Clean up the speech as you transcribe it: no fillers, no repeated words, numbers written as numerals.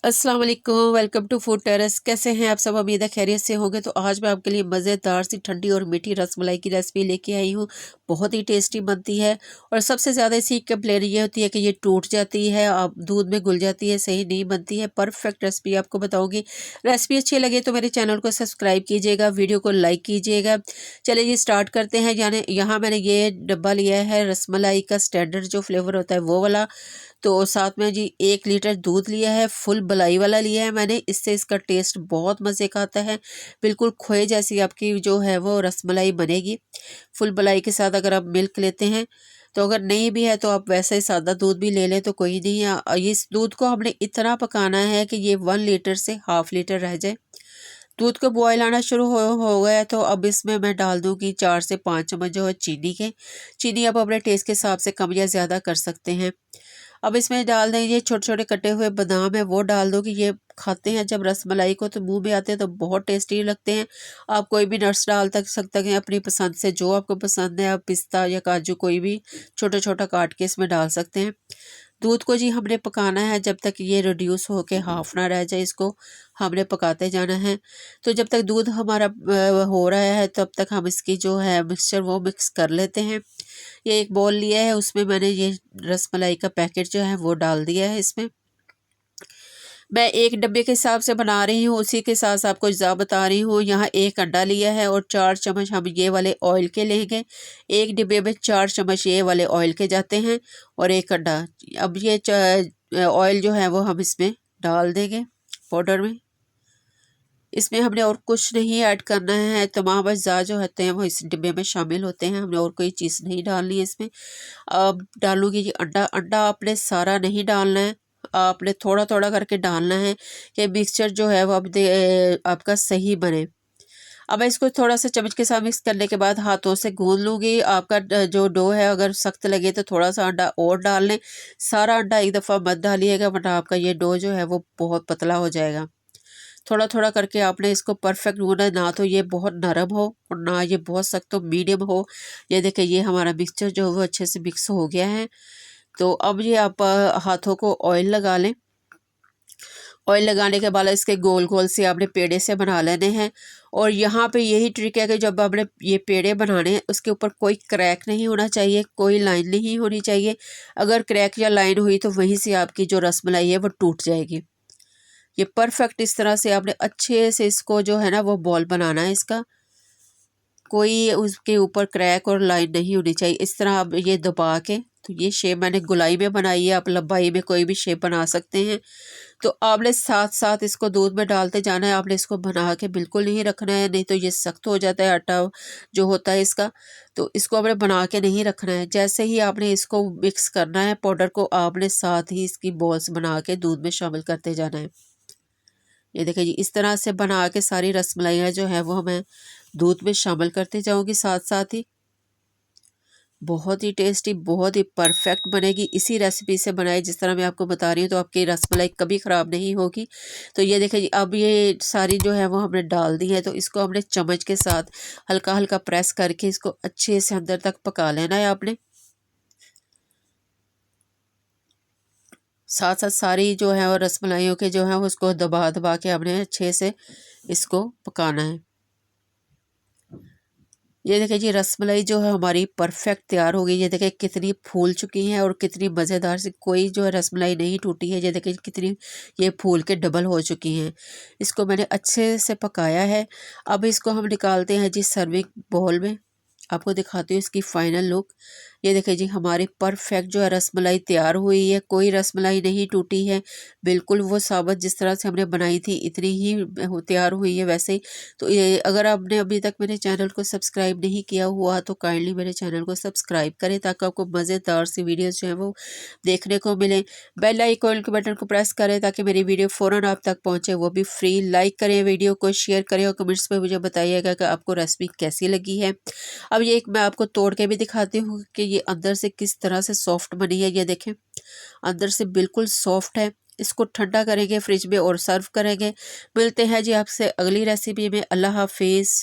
अस्सलाम वालेकुम, welcome to food terrace. कैसे हैं आप सब? उम्मीद है खैरियत से होंगे। तो आज मैं आपके लिए मज़ेदार सी ठंडी और मीठी रसमलाई की रेसिपी लेके आई हूँ। बहुत ही टेस्टी बनती है और सबसे ज़्यादा इसी कंप्लेन ये होती है कि ये टूट जाती है, आप दूध में घुल जाती है, सही नहीं बनती है। परफेक्ट रेसिपी आपको बताऊँगी। रेसिपी अच्छी लगे तो मेरे चैनल को सब्सक्राइब कीजिएगा, वीडियो को लाइक कीजिएगा। चलिए जी स्टार्ट करते हैं। यानी यहाँ मैंने ये डब्बा लिया है रसमलाई का, स्टैंडर्ड जो फ्लेवर होता है वो वाला। तो साथ में जी 1 लीटर दूध लिया है, फुल मलाई वाला लिया है मैंने। इससे इसका टेस्ट बहुत मज़े का आता है। बिल्कुल खोए जैसी आपकी जो है वो रसमलाई बनेगी। फुल मलाई के साथ अगर आप मिल्क लेते हैं, तो अगर नहीं भी है तो आप वैसे ही सादा दूध भी ले लें तो कोई नहीं है। इस दूध को हमने इतना पकाना है कि ये 1 लीटर से हाफ़ लीटर रह जाए। दूध को बॉयल आना शुरू हो गया है, तो अब इसमें मैं डाल दूँगी 4 से 5 चम्मच जो है चीनी के। चीनी आप अपने टेस्ट के हिसाब से कम या ज़्यादा कर सकते हैं। अब इसमें डाल दें ये छोटे-छोटे कटे हुए बादाम है वो डाल दो कि ये खाते हैं जब रसमलाई को तो मुँह में आते हैं तो बहुत टेस्टी लगते हैं। आप कोई भी नट्स डाल तक सकते हैं अपनी पसंद से, जो आपको पसंद है। आप पिस्ता या काजू कोई भी छोटा-छोटा काट के इसमें डाल सकते हैं। दूध को जी हमने पकाना है जब तक ये रिड्यूस होके हाफ़ ना रह जाए, इसको हमने पकाते जाना है। तो जब तक दूध हमारा हो रहा है तब तक हम इसकी जो है मिक्सचर वो मिक्स कर लेते हैं। ये एक बाउल लिया है, उसमें मैंने ये रसमलाई का पैकेट जो है वो डाल दिया है इसमें। मैं एक डब्बे के हिसाब से बना रही हूँ, उसी के साथ आपको हिसाब बता रही हूँ। यहाँ 1 अंडा लिया है और 4 चम्मच हम ये वाले ऑयल के लेंगे। एक डिब्बे में 4 चम्मच ये वाले ऑयल के जाते हैं और 1 अंडा। अब ये ऑयल जो है वो हम इसमें डाल देंगे पाउडर में। इसमें हमने और कुछ नहीं ऐड करना है, तमाम अज़्ज़ा जो होते हैं वो इस डिब्बे में शामिल होते हैं। हमने और कोई चीज़ नहीं डालनी है इसमें। अब डालूँगी ये अंडा। अंडा आपने सारा नहीं डालना है, आपने थोड़ा-थोड़ा करके डालना है कि मिक्सचर जो है वो अब आपका सही बने। अब मैं इसको थोड़ा-सा चम्मच के साथ मिक्स करने के बाद हाथों से गूँध लूँगी। आपका जो डो है अगर सख्त लगे तो थोड़ा-सा अंडा और डाल लें। सारा अंडा एक दफ़ा मत डालिएगा वरना आपका ये डो जो है वो बहुत पतला हो जाएगा। थोड़ा-थोड़ा करके आपने इसको परफेक्ट गूँधना है, ना तो ये बहुत नरम हो और ना ये बहुत सख्त हो, मीडियम हो। ये देखिए ये हमारा मिक्सचर जो है वो अच्छे से मिक्स हो गया है। तो अब ये आप हाथों को ऑयल लगा लें। ऑयल लगाने के बाद इसके गोल-गोल से आपने पेड़े से बना लेने हैं और यहाँ पे यही ट्रिक है कि जब आपने ये पेड़े बनाने हैं उसके ऊपर कोई क्रैक नहीं होना चाहिए, कोई लाइन नहीं होनी चाहिए। अगर क्रैक या लाइन हुई तो वहीं से आपकी जो रसमलाई है वो टूट जाएगी। ये परफेक्ट इस तरह से आपने अच्छे से इसको जो है ना वो बॉल बनाना है इसका। कोई उसके ऊपर क्रैक और लाइन नहीं होनी चाहिए। इस तरह आप ये दबा के, तो ये शेप मैंने गोलाई में बनाई है, आप लंबाई में कोई भी शेप बना सकते हैं। तो आपने साथ-साथ इसको दूध में डालते जाना है। आपने इसको बना के बिल्कुल नहीं रखना है, नहीं तो ये सख्त हो जाता है आटा जो होता है इसका। तो इसको आपने बना के नहीं रखना है। जैसे ही आपने इसको मिक्स करना है पाउडर को, आपने साथ ही इसकी बॉल्स बना के दूध में शामिल करते जाना है। ये देखिए जी इस तरह से बना के सारी रसमलाइयाँ जो हैं वो मैं दूध में शामिल करते जाऊँगी साथ-साथ ही। बहुत ही टेस्टी, बहुत ही परफेक्ट बनेगी। इसी रेसिपी से बनाए जिस तरह मैं आपको बता रही हूँ, तो आपकी रसमलाई कभी ख़राब नहीं होगी। तो ये देखिए जी अब ये सारी जो है वो हमने डाल दी है, तो इसको हमने चम्मच के साथ हल्का-हल्का प्रेस करके इसको अच्छे से अंदर तक पका लेना है आपने। साथ-साथ सारी जो है वो रसमलाइयों के जो है उसको दबा-दबा के हमने अच्छे से इसको पकाना है। ये देखिए जी रसमलाई जो है हमारी परफेक्ट तैयार हो गई। ये देखिए कितनी फूल चुकी हैं और कितनी मज़ेदार सी, कोई जो है रसमलाई नहीं टूटी है। ये देखिए कितनी ये फूल के डबल हो चुकी हैं। इसको मैंने अच्छे से पकाया है। अब इसको हम निकालते हैं जी सर्विंग बाउल में। आपको दिखाती हूँ इसकी फाइनल लुक। ये देखिए जी हमारी परफेक्ट जो है रसमलाई तैयार हुई है। कोई रसमलाई नहीं टूटी है। बिल्कुल वो साबुत जिस तरह से हमने बनाई थी इतनी ही तैयार हुई है वैसे ही। तो ये अगर आपने अभी तक मेरे चैनल को सब्सक्राइब नहीं किया हुआ तो काइंडली मेरे चैनल को सब्सक्राइब करें ताकि आपको मज़ेदार सी वीडियोस जो हैं वो देखने को मिलें। बेल आइकन के बटन को प्रेस करें ताकि मेरी वीडियो फ़ौरन आप तक पहुंचे, वो भी फ्री। लाइक करें, वीडियो को शेयर करें और कमेंट्स में मुझे बताइएगा कि आपको रेसिपी कैसी लगी है। अब ये एक मैं आपको तोड़ के भी दिखाती हूँ कि ये अंदर से किस तरह से सॉफ्ट बनी है। ये देखें अंदर से बिल्कुल सॉफ्ट है। इसको ठंडा करेंगे फ्रिज में और सर्व करेंगे। मिलते हैं जी आपसे अगली रेसिपी में। अल्लाह हाफिज़।